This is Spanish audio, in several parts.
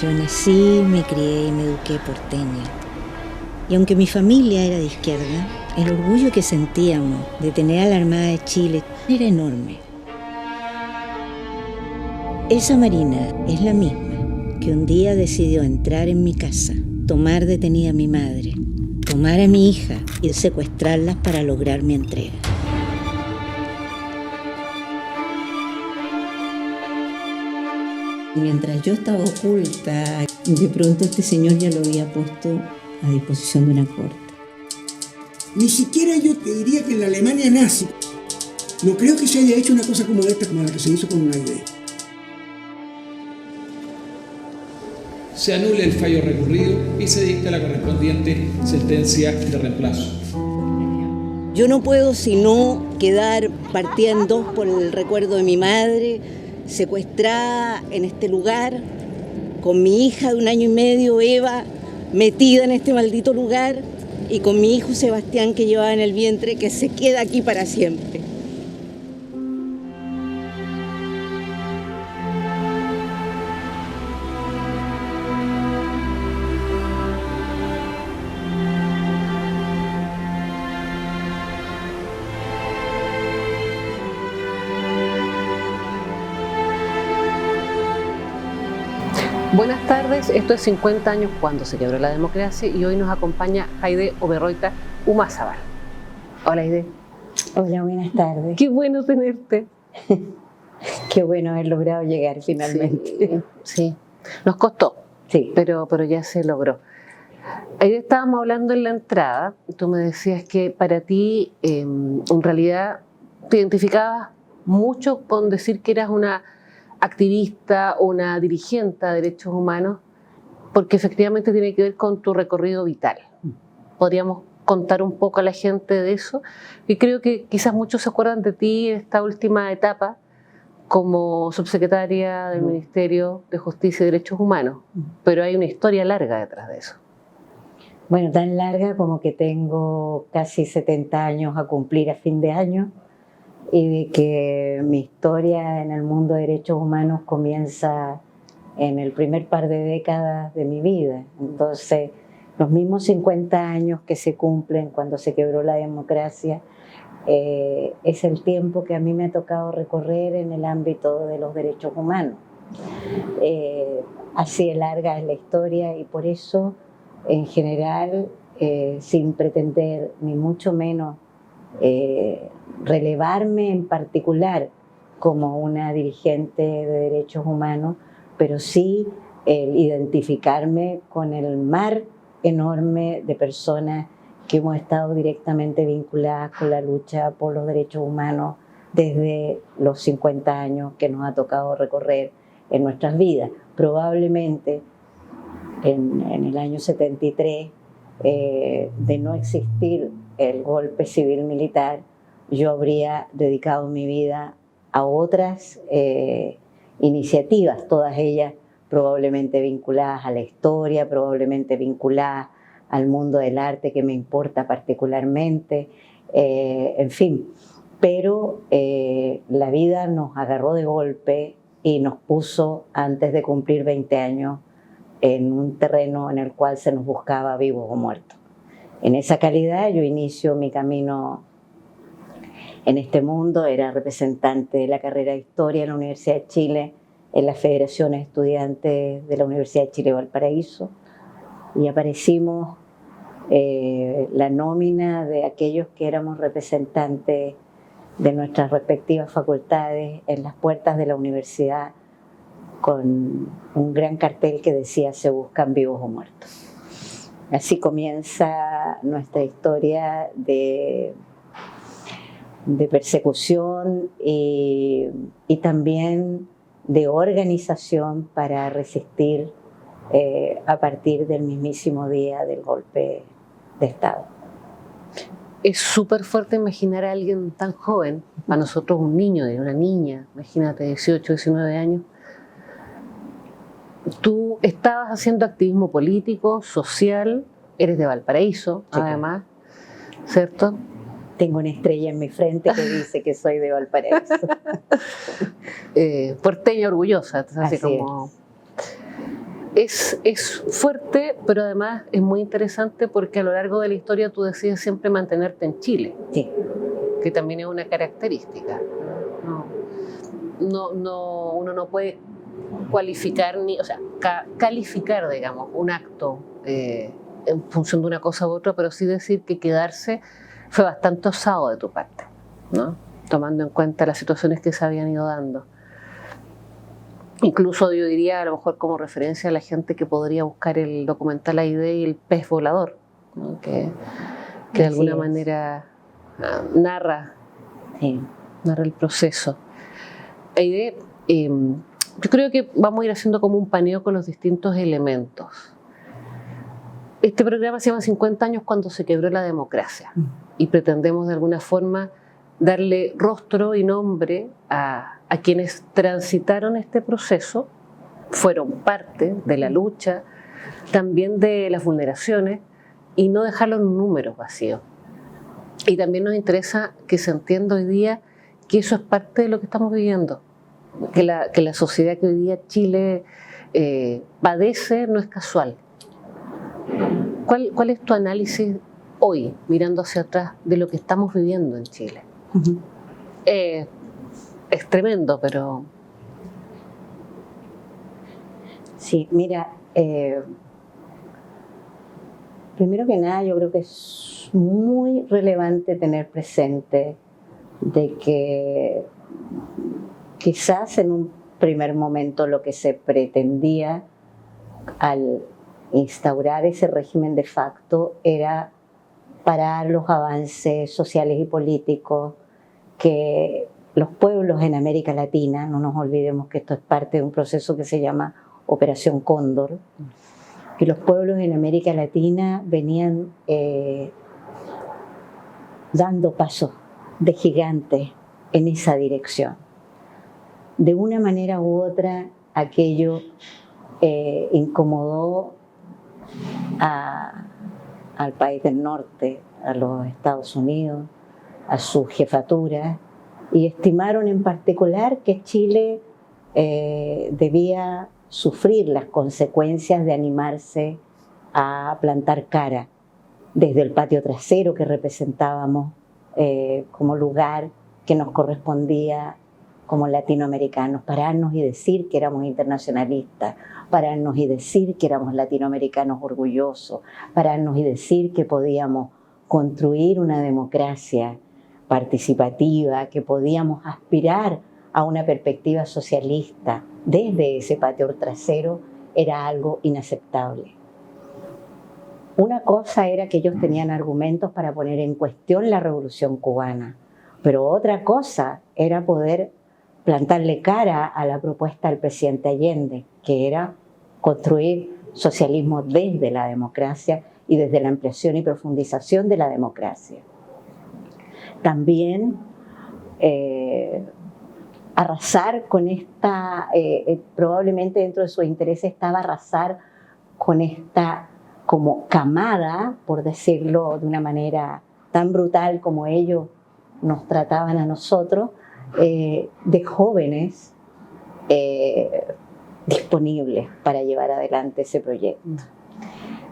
Yo nací, me crié y me eduqué porteña. Y aunque mi familia era de izquierda, el orgullo que sentíamos de tener a la Armada de Chile era enorme. Esa Marina es la misma que un día decidió entrar en mi casa, tomar detenida a mi madre, tomar a mi hija y secuestrarlas para lograr mi entrega. Mientras yo estaba oculta, de pronto este señor ya lo había puesto a disposición de una corte. Ni siquiera yo te diría que en la Alemania nazi no creo que se haya hecho una cosa como esta, como la que se hizo con una idea. Se anula el fallo recurrido y se dicta la correspondiente sentencia de reemplazo. Yo no puedo sino quedar partiendo por el recuerdo de mi madre, secuestrada en este lugar, con mi hija de 1 año y medio, Eva, metida en este maldito lugar, y con mi hijo Sebastián que llevaba en el vientre, que se queda aquí para siempre. Buenas tardes, esto es 50 años cuando se quebró la democracia y hoy nos acompaña Haydée Oberroita Umazábal. Hola Haydée. Hola, buenas tardes. Qué bueno tenerte. Qué bueno haber logrado llegar finalmente. Sí. Nos costó, Sí. pero ya se logró. Haydée, estábamos hablando en la entrada, tú me decías que para ti en realidad te identificabas mucho con decir que eras una activista o una dirigente de derechos humanos, porque efectivamente tiene que ver con tu recorrido vital. ¿Podríamos contar un poco a la gente de eso? Y creo que quizás muchos se acuerdan de ti en esta última etapa como subsecretaria del Ministerio de Justicia y Derechos Humanos, pero hay una historia larga detrás de eso. Bueno, tan larga como que tengo casi 70 años a cumplir a fin de año, y de que mi historia en el mundo de derechos humanos comienza en el primer par de décadas de mi vida. Entonces, los mismos 50 años que se cumplen cuando se quebró la democracia, es el tiempo que a mí me ha tocado recorrer en el ámbito de los derechos humanos. Así de larga es la historia, y por eso, en general, sin pretender ni mucho menos relevarme en particular como una dirigente de derechos humanos, pero sí el identificarme con el mar enorme de personas que hemos estado directamente vinculadas con la lucha por los derechos humanos desde los 50 años que nos ha tocado recorrer en nuestras vidas. Probablemente en el año 73, de no existir el golpe civil-militar, yo habría dedicado mi vida a otras iniciativas, todas ellas probablemente vinculadas a la historia, probablemente vinculadas al mundo del arte, que me importa particularmente, en fin. Pero la vida nos agarró de golpe y nos puso, antes de cumplir 20 años, en un terreno en el cual se nos buscaba vivos o muertos. En esa calidad yo inicio mi camino en este mundo. Era representante de la carrera de Historia en la Universidad de Chile, en las federaciones estudiantes de la Universidad de Chile Valparaíso, y aparecimos la nómina de aquellos que éramos representantes de nuestras respectivas facultades en las puertas de la universidad, con un gran cartel que decía: se buscan vivos o muertos. Así comienza nuestra historia de persecución y también de organización para resistir a partir del mismísimo día del golpe de Estado. Es súper fuerte imaginar a alguien tan joven, para nosotros un niño, una niña, imagínate, 18, 19 años. Tú estabas haciendo activismo político, social, eres de Valparaíso, sí, además, ¿cierto? Tengo una estrella en mi frente que dice que soy de Valparaíso. Porteña orgullosa, así como... es fuerte, pero además es muy interesante porque a lo largo de la historia tú decides siempre mantenerte en Chile, Sí. que también es una característica. Uno no puede cualificar, calificar, digamos, un acto en función de una cosa u otra, pero sí decir que quedarse fue bastante osado de tu parte, ¿no? Tomando en cuenta las situaciones que se habían ido dando. Incluso yo diría, a lo mejor como referencia a la gente que podría buscar el documental Aide y el pez volador, ¿no? que de alguna manera narra el proceso. Aide, yo creo que vamos a ir haciendo como un paneo con los distintos elementos. Este programa se llama 50 años cuando se quebró la democracia y pretendemos de alguna forma darle rostro y nombre a quienes transitaron este proceso, fueron parte de la lucha, también de las vulneraciones, y no dejarlo en números vacíos. Y también nos interesa que se entienda hoy día que eso es parte de lo que estamos viviendo, que la sociedad que hoy día Chile padece no es casual. ¿Cuál es tu análisis hoy, mirando hacia atrás, de lo que estamos viviendo en Chile? Uh-huh. Es tremendo, pero... Sí, mira, primero que nada yo creo que es muy relevante tener presente de que quizás en un primer momento lo que se pretendía al instaurar ese régimen de facto era parar los avances sociales y políticos que los pueblos en América Latina, no nos olvidemos que esto es parte de un proceso que se llama Operación Cóndor, que los pueblos en América Latina venían dando pasos de gigantes en esa dirección. De una manera u otra, aquello incomodó al país del norte, a los Estados Unidos, a su jefatura, y estimaron en particular que Chile debía sufrir las consecuencias de animarse a plantar cara desde el patio trasero que representábamos como lugar que nos correspondía como latinoamericanos, pararnos y decir que éramos internacionalistas, pararnos y decir que éramos latinoamericanos orgullosos, pararnos y decir que podíamos construir una democracia participativa, que podíamos aspirar a una perspectiva socialista desde ese patio trasero, era algo inaceptable. Una cosa era que ellos tenían argumentos para poner en cuestión la Revolución Cubana, pero otra cosa era poder plantarle cara a la propuesta del presidente Allende, que era construir socialismo desde la democracia y desde la ampliación y profundización de la democracia. También arrasar con esta, probablemente dentro de sus intereses estaba arrasar con esta como camada, por decirlo de una manera tan brutal como ellos nos trataban a nosotros, de jóvenes disponibles para llevar adelante ese proyecto.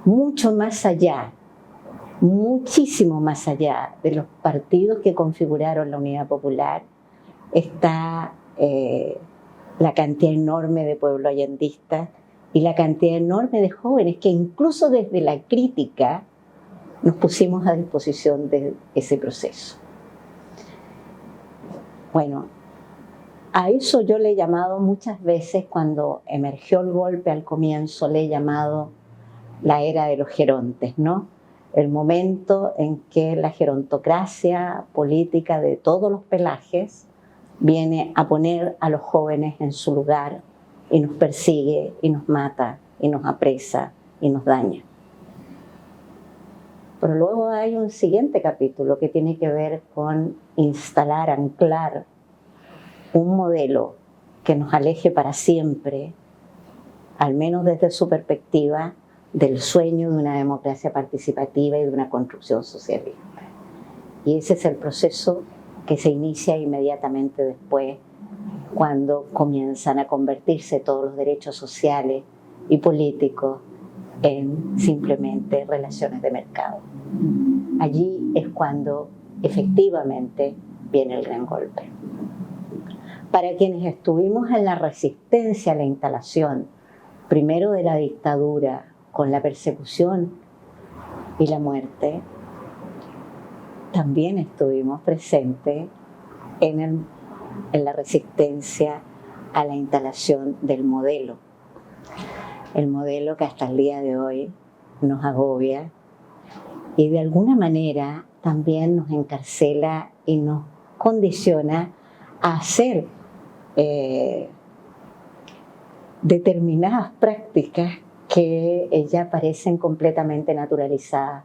Mucho más allá, muchísimo más allá de los partidos que configuraron la Unidad Popular, está la cantidad enorme de pueblos allendistas y la cantidad enorme de jóvenes que incluso desde la crítica nos pusimos a disposición de ese proceso. Bueno, a eso yo le he llamado muchas veces, cuando emergió el golpe al comienzo, le he llamado la era de los gerontes, ¿no? El momento en que la gerontocracia política de todos los pelajes viene a poner a los jóvenes en su lugar y nos persigue y nos mata y nos apresa y nos daña. Pero luego hay un siguiente capítulo que tiene que ver con instalar, anclar un modelo que nos aleje para siempre, al menos desde su perspectiva, del sueño de una democracia participativa y de una construcción socialista. Y ese es el proceso que se inicia inmediatamente después, cuando comienzan a convertirse todos los derechos sociales y políticos en simplemente relaciones de mercado. Allí es cuando efectivamente viene el gran golpe. Para quienes estuvimos en la resistencia a la instalación, primero de la dictadura, con la persecución y la muerte, también estuvimos presentes en la resistencia a la instalación del modelo. El modelo que hasta el día de hoy nos agobia y de alguna manera también nos encarcela y nos condiciona a hacer determinadas prácticas que ya parecen completamente naturalizadas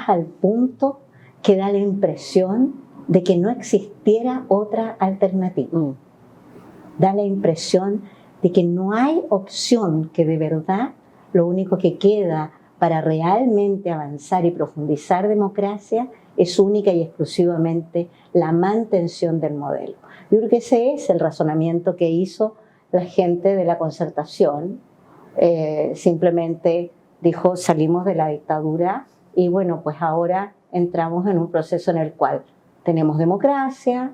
al punto que da la impresión de que no existiera otra alternativa. Da la impresión de que no hay opción, que de verdad lo único que queda para realmente avanzar y profundizar democracia es única y exclusivamente la mantención del modelo. Yo creo que ese es el razonamiento que hizo la gente de la Concertación. Simplemente dijo, salimos de la dictadura y bueno, pues ahora entramos en un proceso en el cual tenemos democracia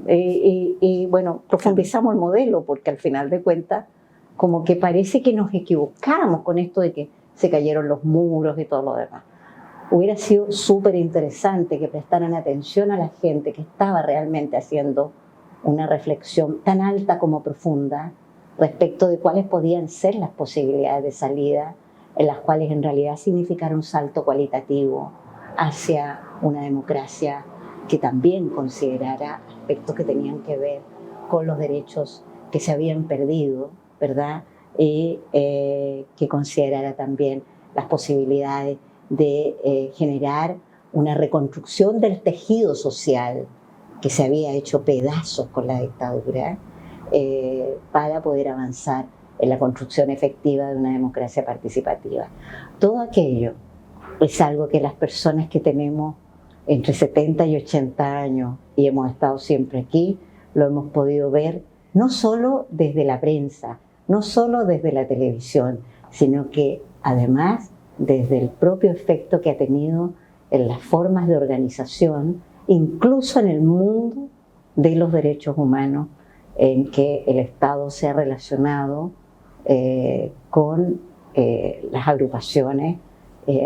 y bueno, profundizamos el modelo, porque al final de cuentas como que parece que nos equivocamos con esto de que se cayeron los muros y todo lo demás. Hubiera sido súper interesante que prestaran atención a la gente que estaba realmente haciendo una reflexión tan alta como profunda respecto de cuáles podían ser las posibilidades de salida, en las cuales en realidad significara un salto cualitativo hacia una democracia que también considerara aspectos que tenían que ver con los derechos que se habían perdido, ¿verdad? Y que considerara también las posibilidades de generar una reconstrucción del tejido social que se había hecho pedazos con la dictadura, para poder avanzar en la construcción efectiva de una democracia participativa. Todo aquello es algo que las personas que tenemos entre 70 y 80 años y hemos estado siempre aquí, lo hemos podido ver no solo desde la prensa, no solo desde la televisión, sino que además desde el propio efecto que ha tenido en las formas de organización, incluso en el mundo de los derechos humanos, en que el Estado se ha relacionado con las agrupaciones,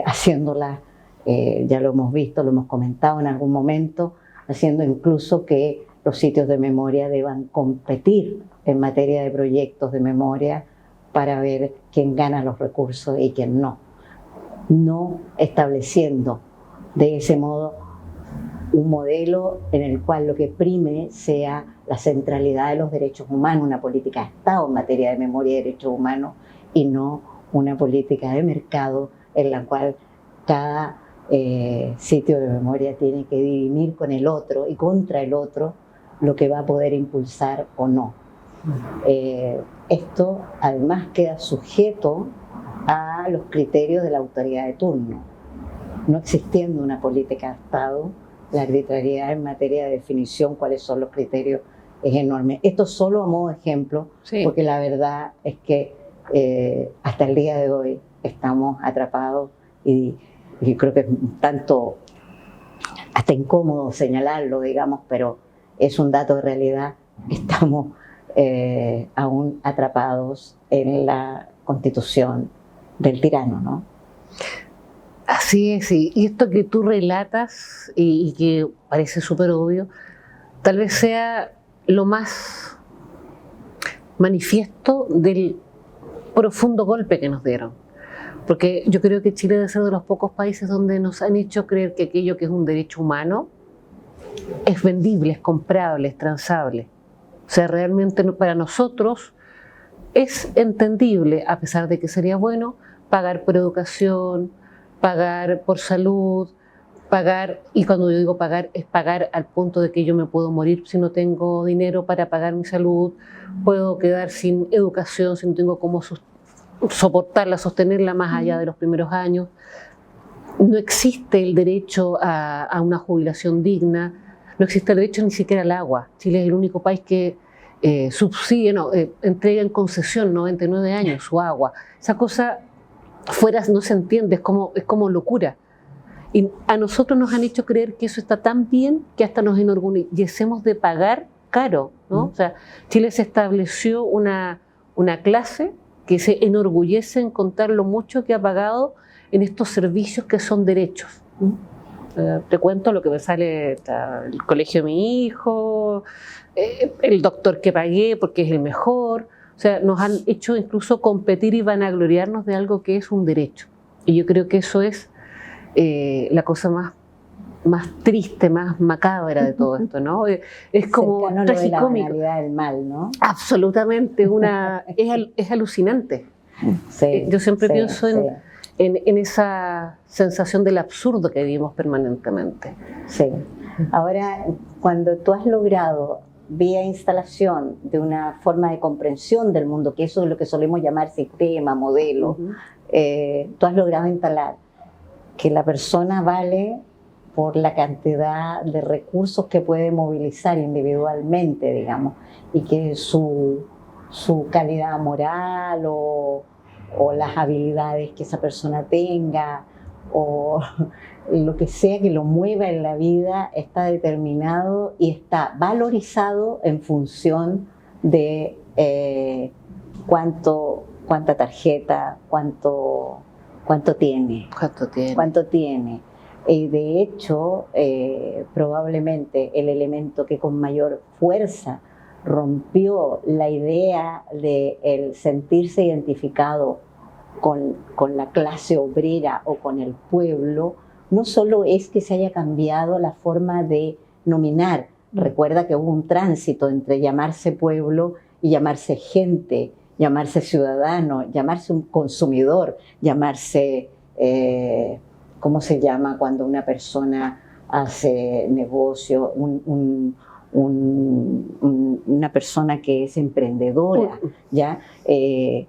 haciéndolas, ya lo hemos visto, lo hemos comentado en algún momento, haciendo incluso que los sitios de memoria deban competir en materia de proyectos de memoria para ver quién gana los recursos y quién no. No estableciendo de ese modo un modelo en el cual lo que prime sea la centralidad de los derechos humanos, una política de Estado en materia de memoria y derechos humanos, y no una política de mercado en la cual cada sitio de memoria tiene que dirimir con el otro y contra el otro lo que va a poder impulsar o no. Esto además queda sujeto a los criterios de la autoridad de turno. No existiendo una política de Estado, la arbitrariedad en materia de definición, cuáles son los criterios, es enorme. Esto solo a modo de ejemplo, sí, porque la verdad es que hasta el día de hoy estamos atrapados y creo que es un tanto hasta incómodo señalarlo, digamos, pero es un dato de realidad. Estamos aún atrapados en la constitución del tirano, ¿no? Así es, y esto que tú relatas y que parece súper obvio, tal vez sea lo más manifiesto del profundo golpe que nos dieron. Porque yo creo que Chile debe ser de los pocos países donde nos han hecho creer que aquello que es un derecho humano es vendible, es comprable, es transable. O sea, realmente para nosotros es entendible, a pesar de que sería bueno pagar por educación, pagar por salud, pagar, y cuando yo digo pagar, es pagar al punto de que yo me puedo morir si no tengo dinero para pagar mi salud, puedo quedar sin educación si no tengo cómo soportarla, sostenerla más allá de los primeros años. No existe el derecho a una jubilación digna, no existe el derecho ni siquiera al agua. Chile es el único país que subsidia, no, entrega en concesión 99 años su agua. Esa cosa fuera no se entiende, es como locura. Y a nosotros nos han hecho creer que eso está tan bien que hasta nos enorgullecemos de pagar caro, ¿no? O sea, Chile se estableció una clase que se enorgullece en contar lo mucho que ha pagado en estos servicios que son derechos. Te cuento lo que me sale el colegio de mi hijo, el doctor que pagué porque es el mejor. O sea, nos han hecho incluso competir y vanagloriarnos de algo que es un derecho. Y yo creo que eso es la cosa más triste, más macabra de todo esto, ¿no? Es como tragicómico. La realidad del mal, ¿no? Absolutamente, es alucinante. Sí, yo siempre pienso en esa sensación del absurdo que vivimos permanentemente. Sí. Ahora, cuando tú has logrado, vía instalación de una forma de comprensión del mundo, que eso es lo que solemos llamar sistema, modelo, tú has logrado instalar que la persona vale por la cantidad de recursos que puede movilizar individualmente, digamos, y que su calidad moral o las habilidades que esa persona tenga o lo que sea que lo mueva en la vida está determinado y está valorizado en función de cuánta tarjeta, cuánto tiene. Y de hecho, probablemente el elemento que con mayor fuerza rompió la idea de el sentirse identificado con la clase obrera o con el pueblo, no solo es que se haya cambiado la forma de nominar. Recuerda que hubo un tránsito entre llamarse pueblo y llamarse gente, llamarse ciudadano, llamarse un consumidor, llamarse... ¿cómo se llama cuando una persona hace negocio? Una persona que es emprendedora, ¿ya? De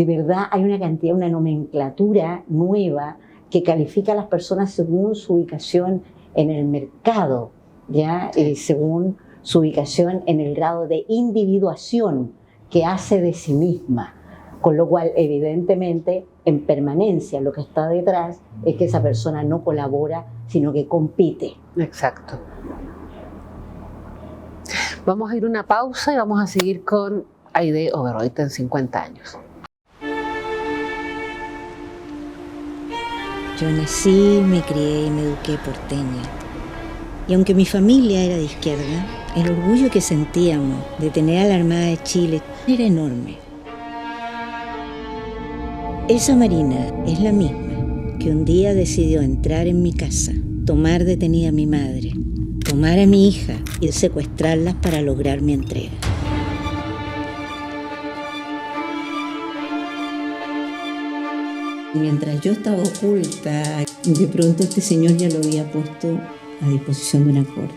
verdad hay una nomenclatura nueva que califica a las personas según su ubicación en el mercado, ¿ya? Según su ubicación en el grado de individuación que hace de sí misma. Con lo cual, evidentemente, en permanencia, lo que está detrás es que esa persona no colabora, sino que compite. Exacto. Vamos a ir a una pausa y vamos a seguir con Aide Oberroita en 50 años. Yo nací, me crié y me eduqué porteña. Y aunque mi familia era de izquierda, el orgullo que sentíamos de tener a la Armada de Chile era enorme. Esa Marina es la misma que un día decidió entrar en mi casa, tomar detenida a mi madre, tomar a mi hija y secuestrarlas para lograr mi entrega. Mientras yo estaba oculta, de pronto este señor ya lo había puesto a disposición de una corte.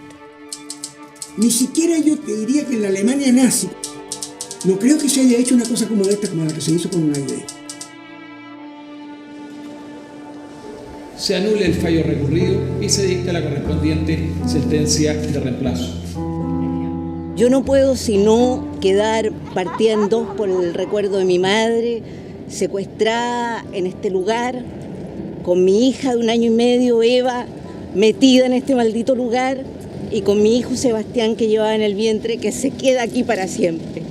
Ni siquiera yo te diría que en la Alemania nazi no creo que se haya hecho una cosa como esta, como la que se hizo con una idea. Se anule el fallo recurrido y se dicta la correspondiente sentencia de reemplazo. Yo no puedo sino quedar partida en dos por el recuerdo de mi madre, secuestrada en este lugar, con mi hija de 1 año y medio, Eva, metida en este maldito lugar, y con mi hijo Sebastián, que llevaba en el vientre, que se queda aquí para siempre.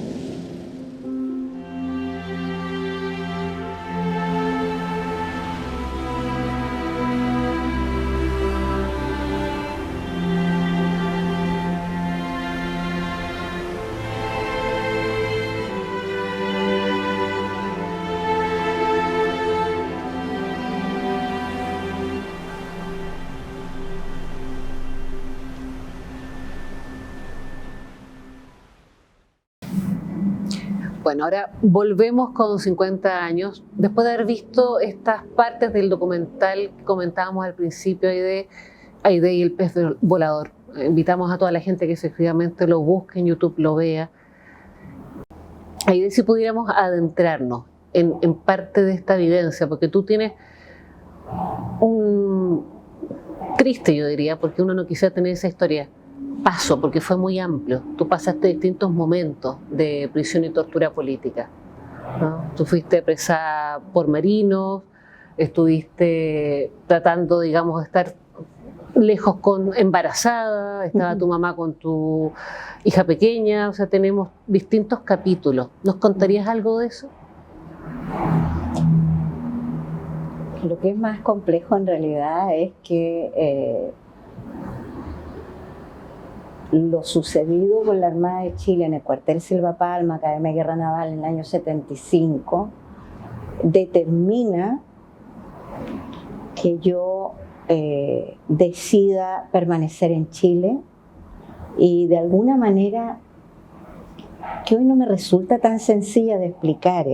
Bueno, ahora volvemos con 50 años, después de haber visto estas partes del documental que comentábamos al principio, Aide y el pez volador. Invitamos a toda la gente que efectivamente lo busque en YouTube, lo vea. Aide, si pudiéramos adentrarnos en parte de esta evidencia, porque tú tienes triste, yo diría, porque uno no quisiera tener esa historia, paso, porque fue muy amplio. Tú pasaste distintos momentos de prisión y tortura política, ¿no? Tú fuiste presa por marinos, estuviste tratando, digamos, de estar lejos embarazada, estaba tu mamá con tu hija pequeña, o sea, tenemos distintos capítulos. ¿Nos contarías algo de eso? Lo que es más complejo en realidad es que lo sucedido con la Armada de Chile en el cuartel Silva Palma, Academia de Guerra Naval, en el año 75, determina que yo decida permanecer en Chile, y de alguna manera que hoy no me resulta tan sencilla de explicar,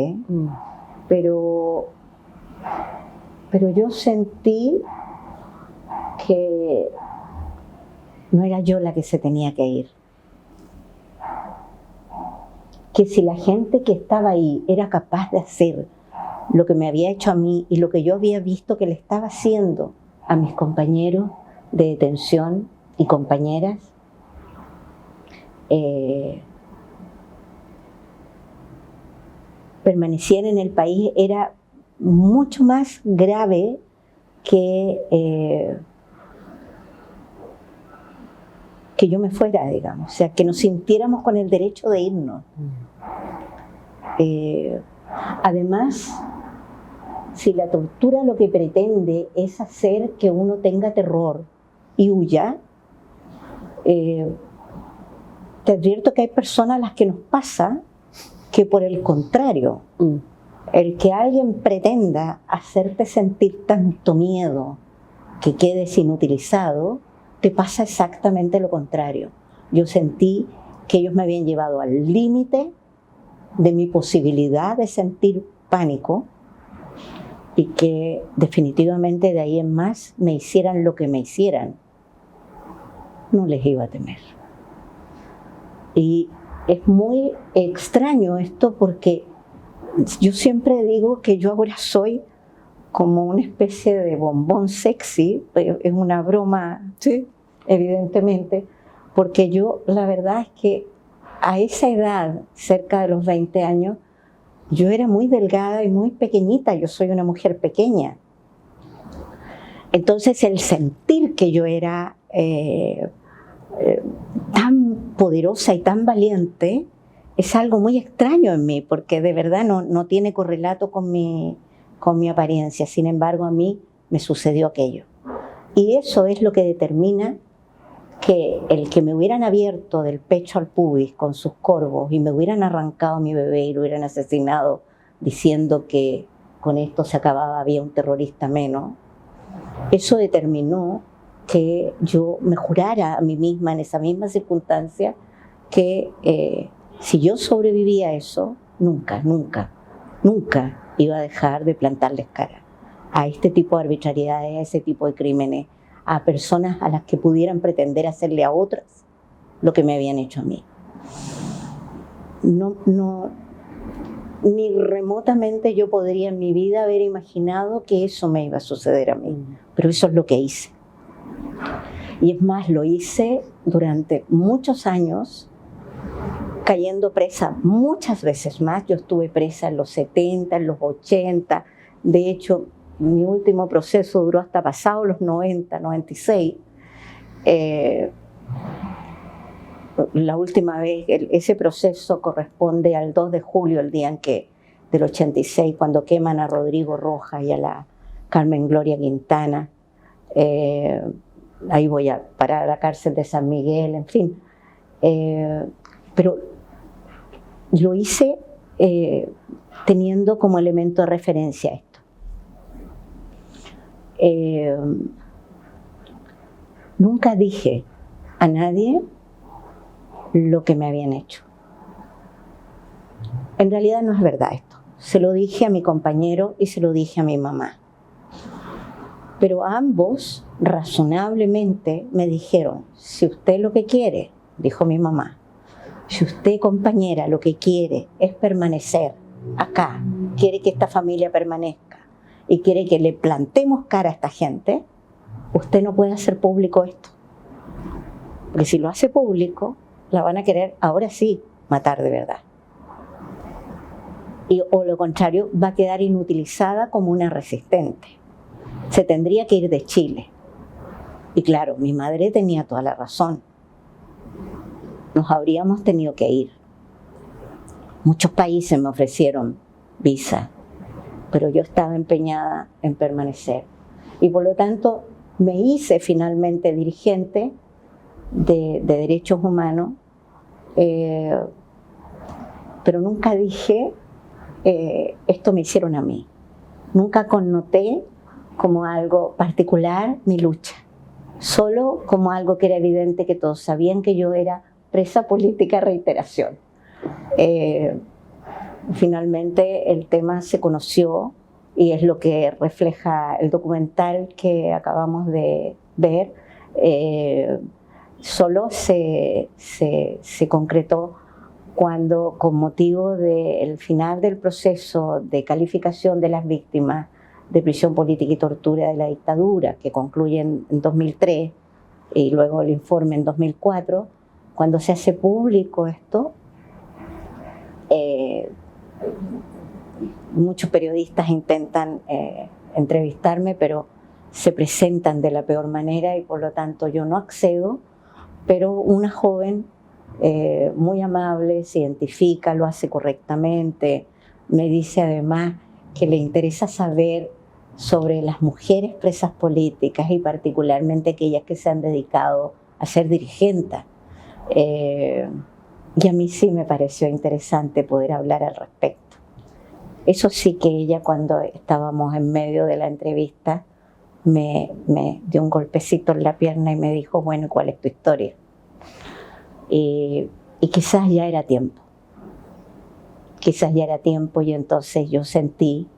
pero yo sentí que no era yo la que se tenía que ir. Que si la gente que estaba ahí era capaz de hacer lo que me había hecho a mí y lo que yo había visto que le estaba haciendo a mis compañeros de detención y compañeras, permaneciera en el país, era mucho más grave que yo me fuera, digamos, o sea, que nos sintiéramos con el derecho de irnos. Además, si la tortura lo que pretende es hacer que uno tenga terror y huya, te advierto que hay personas a las que nos pasa que por el contrario, el que alguien pretenda hacerte sentir tanto miedo que quedes inutilizado, te pasa exactamente lo contrario. Yo sentí que ellos me habían llevado al límite de mi posibilidad de sentir pánico y que definitivamente de ahí en más me hicieran lo que me hicieran, no les iba a temer. Y es muy extraño esto porque yo siempre digo que yo ahora soy como una especie de bombón sexy, es una broma, sí, evidentemente, porque yo la verdad es que a esa edad, cerca de los 20 años, yo era muy delgada y muy pequeñita, yo soy una mujer pequeña. Entonces el sentir que yo era tan poderosa y tan valiente es algo muy extraño en mí, porque de verdad no tiene correlato con mi apariencia. Sin embargo, a mí me sucedió aquello. Y eso es lo que determina que el que me hubieran abierto del pecho al pubis con sus corvos y me hubieran arrancado a mi bebé y lo hubieran asesinado diciendo que con esto se acababa, había un terrorista menos, eso determinó que yo me jurara a mí misma en esa misma circunstancia que si yo sobrevivía a eso, nunca iba a dejar de plantarles cara a este tipo de arbitrariedades, a ese tipo de crímenes, a personas a las que pudieran pretender hacerle a otras lo que me habían hecho a mí. Ni remotamente yo podría en mi vida haber imaginado que eso me iba a suceder a mí, pero eso es lo que hice. Y es más, lo hice durante muchos años, cayendo presa muchas veces más. Yo estuve presa en los 70, en los 80, de hecho, mi último proceso duró hasta pasado los 90, 96. La última vez, ese proceso corresponde al 2 de julio, el día en que, del 86, cuando queman a Rodrigo Rojas y a la Carmen Gloria Quintana. Ahí voy a parar a la cárcel de San Miguel, en fin. Pero lo hice teniendo como elemento de referencia esto. Nunca dije a nadie lo que me habían hecho. En realidad no es verdad esto. Se lo dije a mi compañero y se lo dije a mi mamá. Pero ambos razonablemente me dijeron, si usted lo que quiere, dijo mi mamá, si usted, compañera, lo que quiere es permanecer acá, quiere que esta familia permanezca y quiere que le plantemos cara a esta gente, usted no puede hacer público esto. Porque si lo hace público, la van a querer, ahora sí, matar de verdad. O lo contrario, va a quedar inutilizada como una resistente. Se tendría que ir de Chile. Y claro, mi madre tenía toda la razón. Nos habríamos tenido que ir. Muchos países me ofrecieron visa, pero yo estaba empeñada en permanecer. Y por lo tanto, me hice finalmente dirigente de derechos humanos, pero nunca dije, esto me hicieron a mí. Nunca connoté como algo particular mi lucha, solo como algo que era evidente que todos sabían que yo era presa política, reiteración. Finalmente el tema se conoció y es lo que refleja el documental que acabamos de ver. Solo se concretó cuando, con motivo del final del proceso de calificación de las víctimas de prisión política y tortura de la dictadura, que concluye en 2003 y luego el informe en 2004, cuando se hace público esto, muchos periodistas intentan entrevistarme, pero se presentan de la peor manera y por lo tanto yo no accedo, pero una joven muy amable se identifica, lo hace correctamente, me dice además que le interesa saber sobre las mujeres presas políticas y particularmente aquellas que se han dedicado a ser dirigentes. Y a mí sí me pareció interesante poder hablar al respecto. Eso sí que ella, cuando estábamos en medio de la entrevista, me dio un golpecito en la pierna y me dijo, bueno, ¿cuál es tu historia? Y quizás ya era tiempo. Quizás ya era tiempo y entonces yo sentí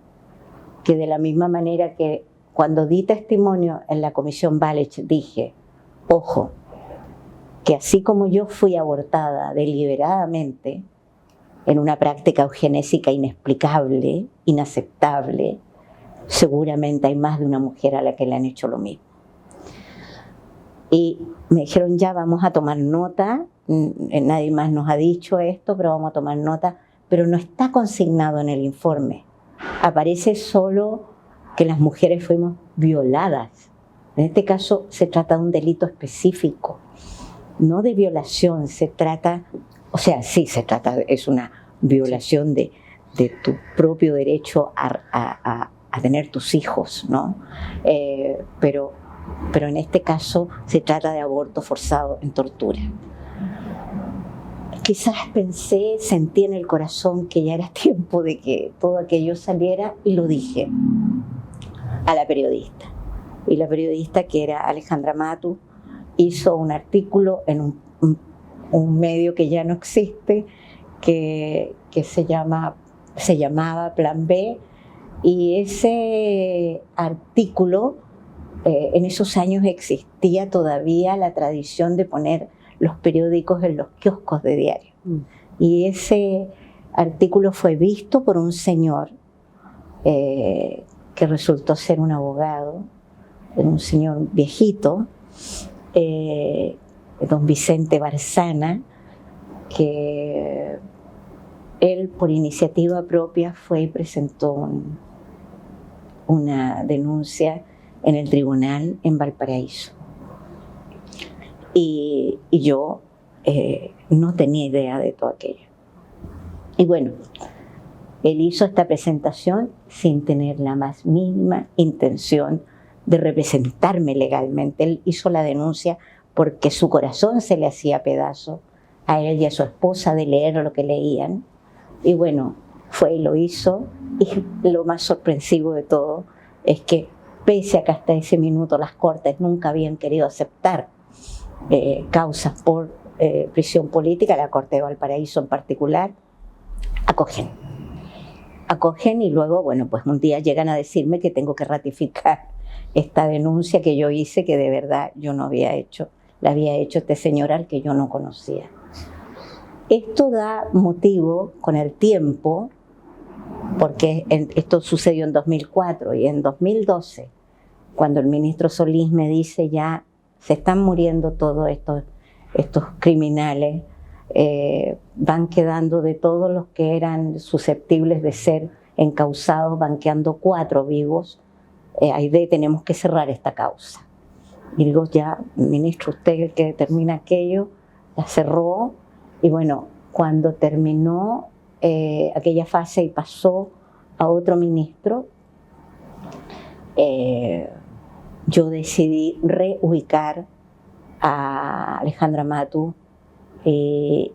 que de la misma manera que cuando di testimonio en la Comisión Walech dije, ojo, que así como yo fui abortada deliberadamente en una práctica eugenésica inexplicable, inaceptable, seguramente hay más de una mujer a la que le han hecho lo mismo. Y me dijeron, ya vamos a tomar nota, nadie más nos ha dicho esto, pero vamos a tomar nota, pero no está consignado en el informe. Aparece solo que las mujeres fuimos violadas. En este caso se trata de un delito específico, no de violación, se trata, o sea, sí se trata, es una violación de tu propio derecho a tener tus hijos, ¿no? Pero en este caso se trata de aborto forzado en tortura. Quizás pensé, sentí en el corazón que ya era tiempo de que todo aquello saliera y lo dije a la periodista. Y la periodista, que era Alejandra Matu, hizo un artículo en un medio que ya no existe, que se llamaba Plan B, y ese artículo, en esos años existía todavía la tradición de poner los periódicos en los kioscos de diario. Y ese artículo fue visto por un señor que resultó ser un abogado, un señor viejito, don Vicente Barzana, que él por iniciativa propia fue y presentó una denuncia en el tribunal en Valparaíso. Y yo no tenía idea de todo aquello. Y bueno, él hizo esta presentación sin tener la más mínima intención de representarme legalmente. Él hizo la denuncia porque su corazón se le hacía pedazo a él y a su esposa de leer lo que leían. Y bueno, fue y lo hizo. Y lo más sorpresivo de todo es que pese a que hasta ese minuto las Cortes nunca habían querido aceptar causas por prisión política, la Corte de Valparaíso en particular, acogen y luego, bueno, pues un día llegan a decirme que tengo que ratificar esta denuncia que yo hice, que de verdad yo no había hecho, la había hecho este señor al que yo no conocía. Esto da motivo con el tiempo, porque esto sucedió en 2004 y en 2012, cuando el ministro Solís me dice ya se están muriendo todos estos estos criminales, van quedando de todos los que eran susceptibles de ser encausados, van quedando 4 vivos. Aide, tenemos que cerrar esta causa. Y digo, ya, ministro, usted es el que determina aquello, la cerró. Y bueno, cuando terminó aquella fase y pasó a otro ministro, yo decidí reubicar a Alejandra Mattu y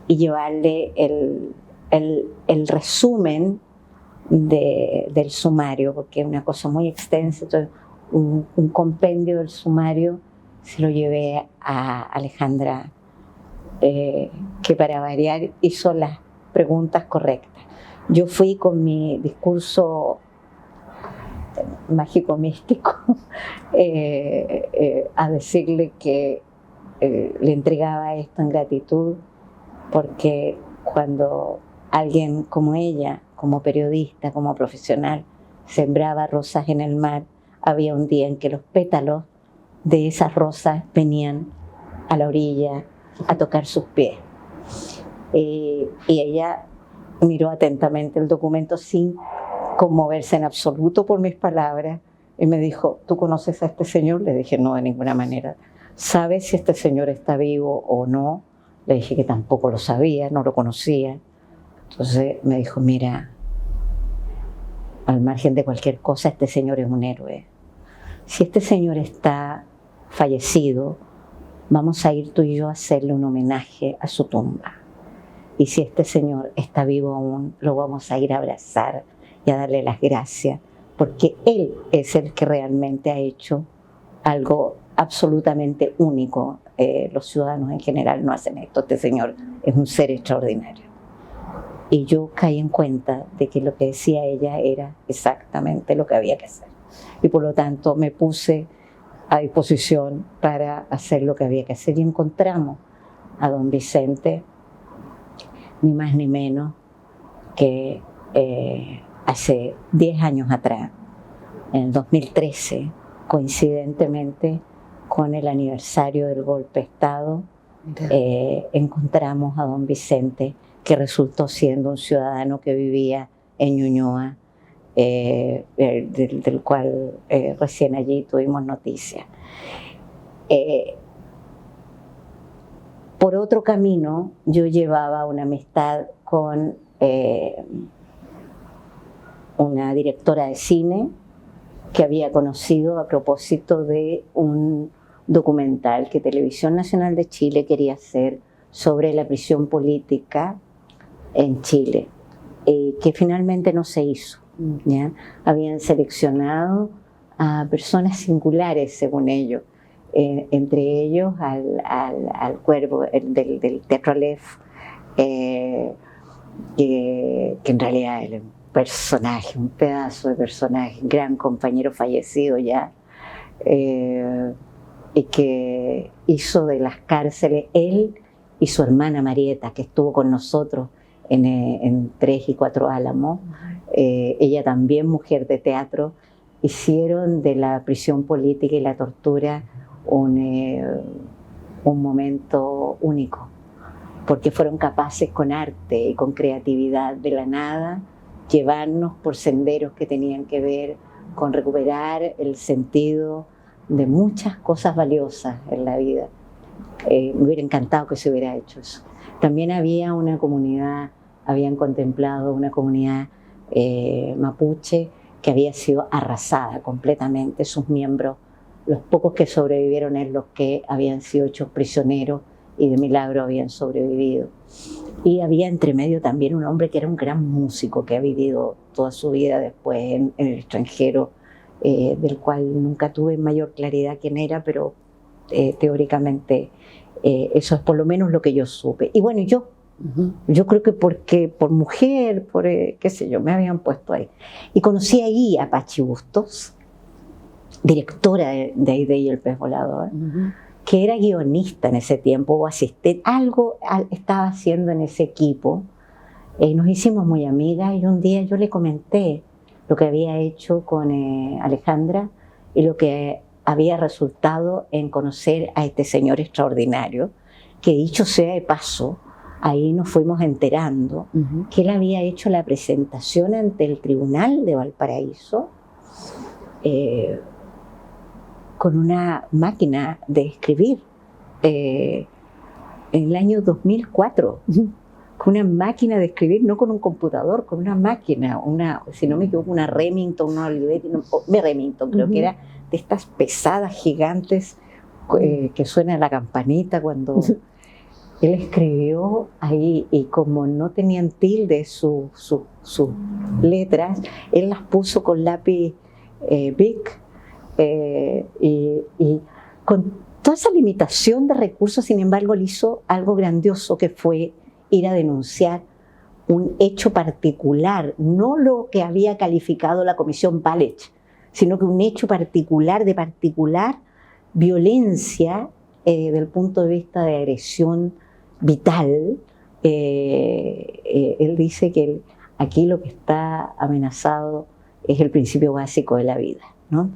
llevarle el resumen del sumario, porque es una cosa muy extensa. Entonces, un compendio del sumario se lo llevé a Alejandra, que para variar hizo las preguntas correctas. Yo fui con mi discurso mágico místico a decirle que le entregaba esto en gratitud, porque cuando alguien como ella, como periodista, como profesional, sembraba rosas en el mar, había un día en que los pétalos de esas rosas venían a la orilla a tocar sus pies. Y ella miró atentamente el documento sin conmoverse en absoluto por mis palabras y me dijo, ¿tú conoces a este señor? Le dije, no, de ninguna manera. ¿Sabes si este señor está vivo o no? Le dije que tampoco lo sabía, no lo conocía. Entonces me dijo, mira, al margen de cualquier cosa, este señor es un héroe. Si este señor está fallecido, vamos a ir tú y yo a hacerle un homenaje a su tumba. Y si este señor está vivo aún, lo vamos a ir a abrazar y a darle las gracias, porque él es el que realmente ha hecho algo absolutamente único. Los ciudadanos en general no hacen esto. Este señor es un ser extraordinario. Y yo caí en cuenta de que lo que decía ella era exactamente lo que había que hacer. Y por lo tanto me puse a disposición para hacer lo que había que hacer. Y encontramos a don Vicente, ni más ni menos que hace 10 años atrás, en el 2013, coincidentemente con el aniversario del golpe de Estado, encontramos a don Vicente, que resultó siendo un ciudadano que vivía en Ñuñoa, del cual recién allí tuvimos noticias. Por otro camino, yo llevaba una amistad con una directora de cine que había conocido a propósito de un documental que Televisión Nacional de Chile quería hacer sobre la prisión política en Chile, que finalmente no se hizo, ¿ya? Habían seleccionado a personas singulares, según ellos, entre ellos al Cuervo del Teatro Aleph, que en realidad era un personaje, un pedazo de personaje, gran compañero fallecido ya, y que hizo de las cárceles, él y su hermana Marieta, que estuvo con nosotros en 3 y 4 Álamos, ella también mujer de teatro, hicieron de la prisión política y la tortura un momento único, porque fueron capaces con arte y con creatividad de la nada llevarnos por senderos que tenían que ver con recuperar el sentido de muchas cosas valiosas en la vida. Me hubiera encantado que se hubiera hecho eso. También había una comunidad, habían contemplado una comunidad mapuche que había sido arrasada completamente, sus miembros, los pocos que sobrevivieron es los que habían sido hechos prisioneros y de milagro habían sobrevivido. Y había entre medio también un hombre que era un gran músico, que ha vivido toda su vida después en el extranjero, del cual nunca tuve mayor claridad quién era, pero teóricamente eso es por lo menos lo que yo supe. Y bueno, yo creo que porque por mujer, por qué sé yo, me habían puesto ahí. Y conocí ahí a Pachi Bustos, directora de Aide y el pez volador, que era guionista en ese tiempo o asistente, algo estaba haciendo en ese equipo. Nos hicimos muy amigas y un día yo le comenté lo que había hecho con Alejandra y lo que había resultado en conocer a este señor extraordinario, que dicho sea de paso, ahí nos fuimos enterando que él había hecho la presentación ante el Tribunal de Valparaíso con una máquina de escribir en el año 2004, con una máquina de escribir, no con un computador, con una máquina, si no me equivoco, una Remington, una Olivetti, Remington, creo que era de estas pesadas gigantes que suena la campanita cuando él escribió ahí, y como no tenían tilde sus letras, él las puso con lápiz Bic, y con toda esa limitación de recursos, sin embargo, él hizo algo grandioso, que fue ir a denunciar un hecho particular, no lo que había calificado la Comisión Balich, sino que un hecho particular, de particular violencia del punto de vista de agresión vital. Él dice que aquí lo que está amenazado es el principio básico de la vida, ¿no?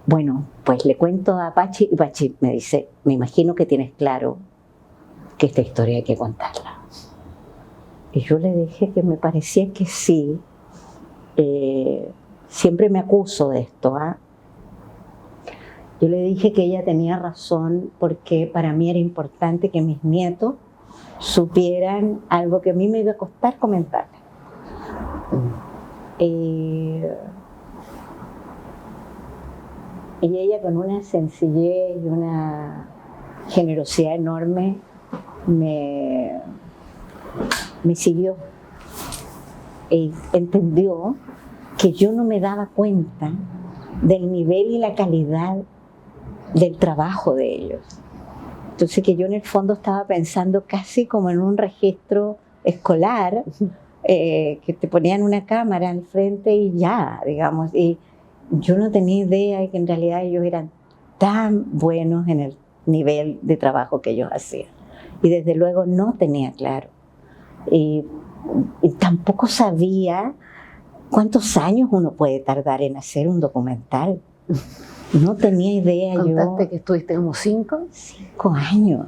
Bueno, pues le cuento a Pachi, y Pachi me dice, me imagino que tienes claro que esta historia hay que contarla. Y yo le dije que me parecía que sí. Siempre me acuso de esto, ¿ah? Yo le dije que ella tenía razón, porque para mí era importante que mis nietos supieran algo que a mí me iba a costar comentarle. Y ella, con una sencillez y una generosidad enorme, me siguió. Y entendió que yo no me daba cuenta del nivel y la calidad del trabajo de ellos. Entonces, que yo en el fondo estaba pensando casi como en un registro escolar, que te ponían una cámara al frente y ya, digamos. Y yo no tenía idea de que en realidad ellos eran tan buenos en el nivel de trabajo que ellos hacían. Y desde luego no tenía claro. Y tampoco sabía cuántos años uno puede tardar en hacer un documental. No tenía idea. ¿Contaste que estuviste como 5 años?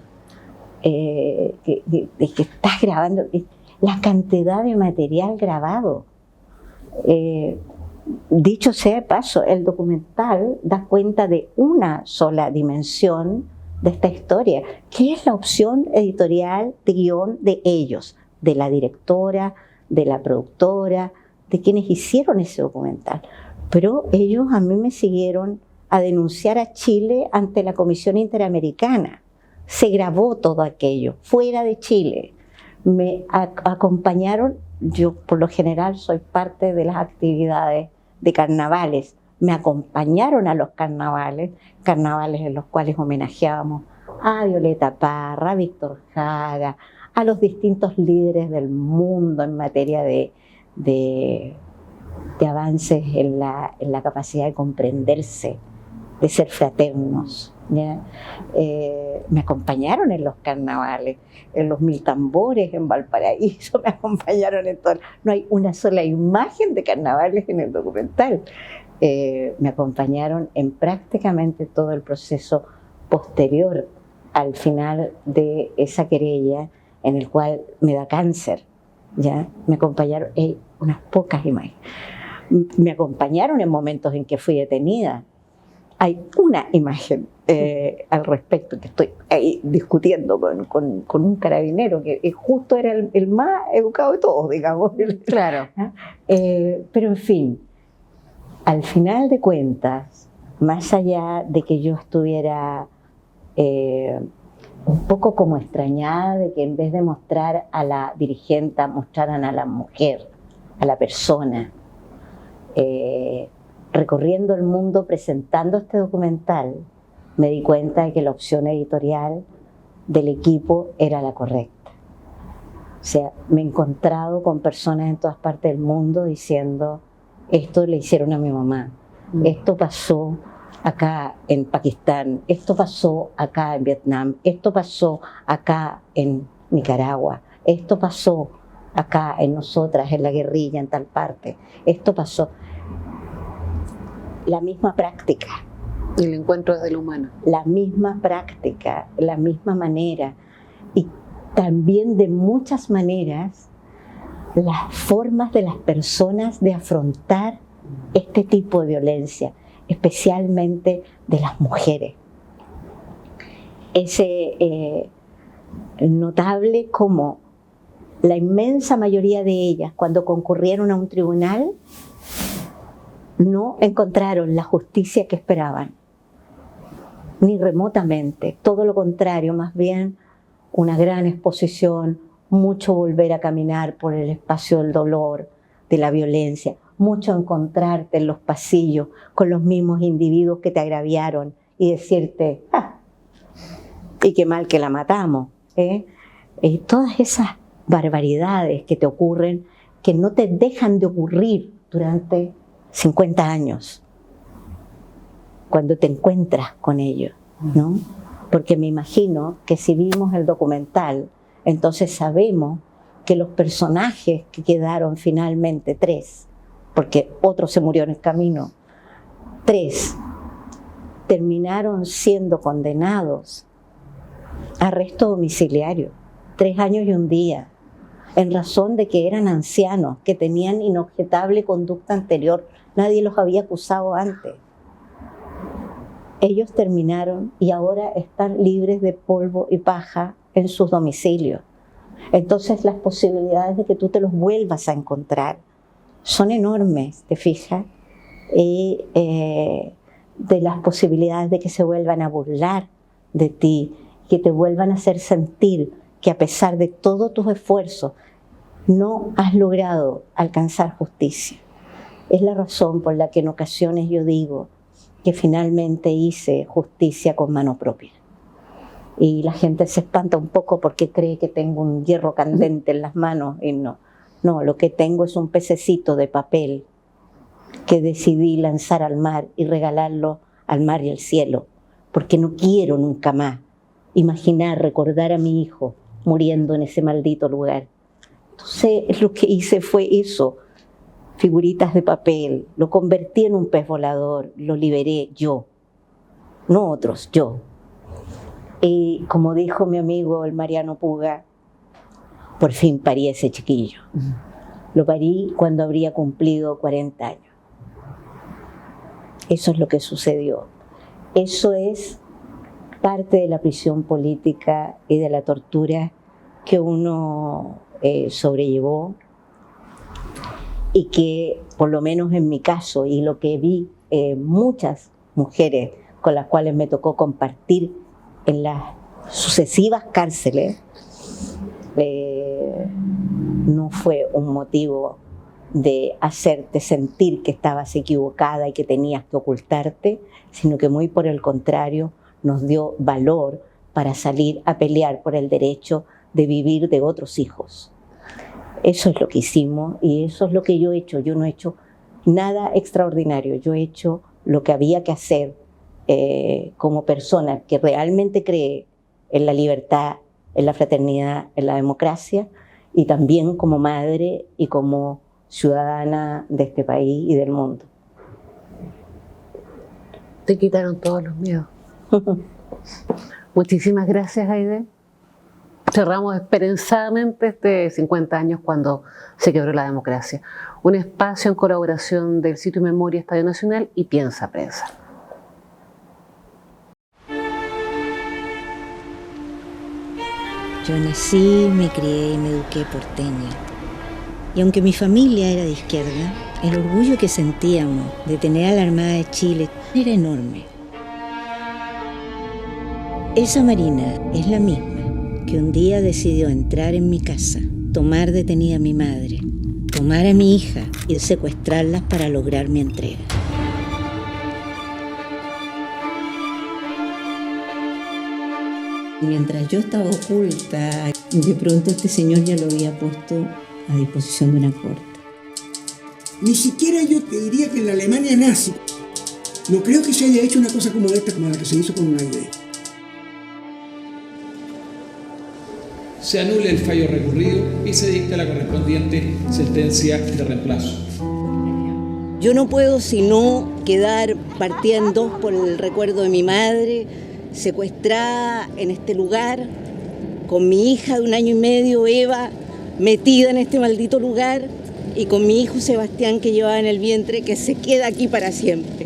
Que estás grabando, la cantidad de material grabado. Dicho sea de paso, el documental da cuenta de una sola dimensión de esta historia, que es la opción editorial de guión de ellos, de la directora, de la productora, de quienes hicieron ese documental. Pero ellos a mí me siguieron a denunciar a Chile ante la Comisión Interamericana. Se grabó todo aquello fuera de Chile. Me acompañaron. Yo por lo general soy parte de las actividades de carnavales. Me acompañaron a los carnavales en los cuales homenajeábamos a Violeta Parra, a Víctor Jara, a los distintos líderes del mundo en materia de avances en la capacidad de comprenderse, de ser fraternos, ¿ya? Me acompañaron en los carnavales, en los 1000 tambores en Valparaíso, me acompañaron en todo. No hay una sola imagen de carnavales en el documental. Me acompañaron en prácticamente todo el proceso posterior al final de esa querella, en el cual me da cáncer, ¿ya? Me acompañaron unas pocas imágenes. Me acompañaron en momentos en que fui detenida. Hay una imagen al respecto, que estoy ahí discutiendo con un carabinero, que justo era el más educado de todos, digamos. Claro. Pero en fin, al final de cuentas, más allá de que yo estuviera un poco como extrañada de que en vez de mostrar a la dirigente, mostraran a la mujer, a la persona, recorriendo el mundo presentando este documental, me di cuenta de que la opción editorial del equipo era la correcta. O sea, me he encontrado con personas en todas partes del mundo diciendo, esto le hicieron a mi mamá, esto pasó acá en Pakistán, esto pasó acá en Vietnam, esto pasó acá en Nicaragua, esto pasó acá en nosotras, en la guerrilla, en tal parte, esto pasó. la misma práctica. El encuentro desde lo humano. La misma práctica, la misma manera. Y también de muchas maneras, las formas de las personas de afrontar este tipo de violencia, especialmente de las mujeres. Es notable como la inmensa mayoría de ellas, cuando concurrieron a un tribunal, no encontraron la justicia que esperaban, ni remotamente, todo lo contrario, más bien una gran exposición, mucho volver a caminar por el espacio del dolor, de la violencia, mucho encontrarte en los pasillos con los mismos individuos que te agraviaron y decirte, y qué mal que la matamos, todas esas barbaridades que te ocurren, que no te dejan de ocurrir durante 50 años, cuando te encuentras con ellos, ¿no? Porque me imagino que si vimos el documental, entonces sabemos que los personajes que quedaron finalmente, 3, porque otro se murió en el camino, 3 terminaron siendo condenados a arresto domiciliario, 3 años y un día, en razón de que eran ancianos, que tenían inobjetable conducta anterior, nadie los había acusado antes. Ellos terminaron y ahora están libres de polvo y paja en sus domicilios. Entonces las posibilidades de que tú te los vuelvas a encontrar son enormes, ¿te fijas? Y de las posibilidades de que se vuelvan a burlar de ti, que te vuelvan a hacer sentir que a pesar de todos tus esfuerzos no has logrado alcanzar justicia. Es la razón por la que en ocasiones yo digo que finalmente hice justicia con mano propia. Y la gente se espanta un poco porque cree que tengo un hierro candente en las manos y no. No, lo que tengo es un pececito de papel que decidí lanzar al mar y regalarlo al mar y al cielo, porque no quiero nunca más imaginar, recordar a mi hijo muriendo en ese maldito lugar. Entonces lo que hice fue eso, figuritas de papel, lo convertí en un pez volador, lo liberé yo, no otros, yo. Y como dijo mi amigo el Mariano Puga, por fin parí a ese chiquillo. Lo parí cuando habría cumplido 40 años. Eso es lo que sucedió. Eso es parte de la prisión política y de la tortura que uno sobrellevó y que, por lo menos en mi caso, y lo que vi muchas mujeres con las cuales me tocó compartir en las sucesivas cárceles, no fue un motivo de hacerte sentir que estabas equivocada y que tenías que ocultarte, sino que muy por el contrario, nos dio valor para salir a pelear por el derecho de vivir de otros hijos. Eso es lo que hicimos y eso es lo que yo he hecho. Yo no he hecho nada extraordinario, yo he hecho lo que había que hacer como persona que realmente cree en la libertad, en la fraternidad, en la democracia, y también como madre y como ciudadana de este país y del mundo. Te quitaron todos los miedos. Muchísimas gracias, Aide. Cerramos esperanzadamente este 50 años cuando se quebró la democracia. Un espacio en colaboración del Sitio Memoria Estadio Nacional y Piensa Prensa. Yo nací, me crié y me eduqué porteña. Y aunque mi familia era de izquierda, el orgullo que sentíamos de tener a la Armada de Chile era enorme. Esa Marina es la misma que un día decidió entrar en mi casa, tomar detenida a mi madre, tomar a mi hija y secuestrarlas para lograr mi entrega. Mientras yo estaba oculta, de pronto este señor ya lo había puesto a disposición de una corte. Ni siquiera yo te diría que en la Alemania nazi no creo que se haya hecho una cosa como esta, como la que se hizo con una idea. Se anula el fallo recurrido y se dicta la correspondiente sentencia de reemplazo. Yo no puedo sino quedar partida en dos por el recuerdo de mi madre, secuestrada en este lugar, con mi hija de 1 año y medio, Eva, metida en este maldito lugar, y con mi hijo Sebastián que llevaba en el vientre, que se queda aquí para siempre.